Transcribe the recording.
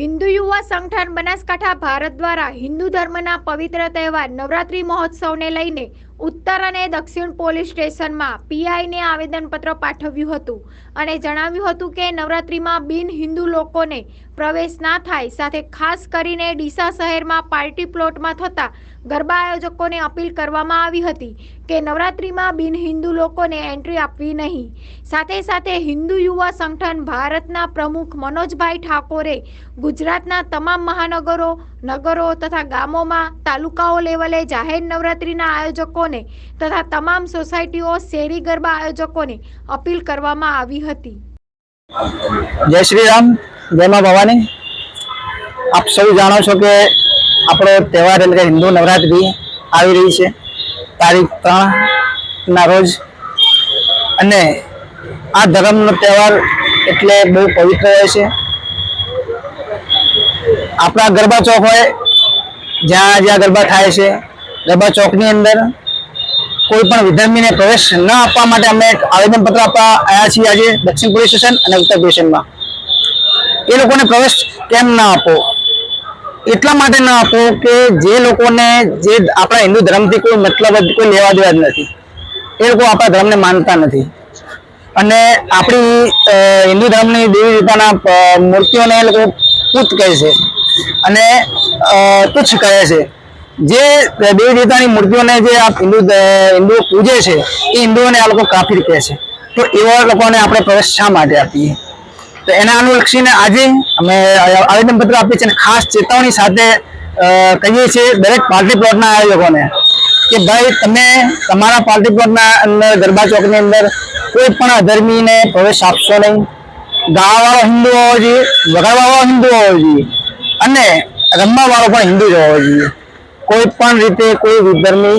हिंदू युवा संगठन बनासकांठा भारत द्वारा हिंदू धर्मना पवित्र तहेवार नवरात्रि महोत्सव ने लईने उत्तर અને દક્ષિણ પોલીસ સ્ટેશનમાં પીઆઈને આવેદનપત્ર પાઠવ્યું હતું અને જણાવ્યું હતું કે નવરાત્રિમાં બિન હિન્દુ લોકોને પ્રવેશ ના થાય, સાથે ખાસ કરીને ડીસા શહેરમાં પાર્ટી પ્લોટમાં થતા ગરબા આયોજકોને અપીલ કરવામાં આવી હતી કે નવરાત્રિમાં બિન હિન્દુ લોકોને એન્ટ્રી આપવી નહીં। સાથે સાથે હિન્દુ યુવા સંગઠન ભારતના પ્રમુખ મનોજભાઈ ઠાકોરે ગુજરાતના તમામ મહાનગરો, નગરો તથા ગામોમાં તાલુકાઓ લેવલે જાહેર નવરાત્રિના આયોજકોને તથા તમામ સોસાયટીઓ શેરી ગરબા આયોજકોને અપીલ કરવામાં આવી હતી। जय श्री राम, जय मां भवानी। आप सब जाणो छो के आपणो तहेवार એટલે કે હિન્દુ નવરાત્રી આવી રહી છે તારીખ 3 ના રોજ। અને આ ધર્મનો તહેવાર એટલે બહુ પવિત્ર હોય છે। આપણા ગરબા ચોક હોય, જ્યાં જ્યાં ગરબા થાય છે, ગરબા ચોકની અંદર કોઈ પણ વિધર્મીને પ્રવેશ ન આપવા માટે અમે એક આવેદનપત્ર આપવા આવ્યા છીએ આજે દક્ષિણ પોલીસ સ્ટેશન અને ઉત્તર પોલીસ સ્ટેશનમાં। એ લોકોને પ્રવેશ કેમ ના આપો? એટલા માટે ના આપો કે જે લોકોને જે આપણા હિન્દુ ધર્મથી કોઈ મતલબ કોઈ લેવા દેવા જ નથી, એ લોકો આપણા ધર્મને માનતા નથી અને આપણી હિન્દુ ધર્મની દેવી દેવતાના મૂર્તિઓને એ લોકો પુત કહે છે અને તુચ્છ કહે છે। જે દેવી દેવતાની મૂર્તિઓને જે હિન્દુઓ પૂજે છે એ હિન્દુઓને આ લોકો કાફીર કહે છે। તો એવા લોકોને આપણે પ્રવેશ શા માટે આપીએ? તો એના અનુલક્ષીને આજે અમે આવેદનપત્ર આપીએ છીએ અને ખાસ ચેતવણી સાથે કહીએ છીએ દરેક પાર્ટી પ્લોટના આયોજકોને કે ભાઈ તમે તમારા પાર્ટી પ્લોટના અંદર ગરબા ચોકની અંદર કોઈ પણ અધર્મીને પ્રવેશ આપશો નહીં। ગાવાવાળો હિન્દુ હોવો જોઈએ, વગાડવાવાળો હિન્દુ હોવો જોઈએ અને રમવાવાળો પણ હિન્દુ જ હોવો જોઈએ। કોઈ પણ રીતે કોઈ વિધર્મી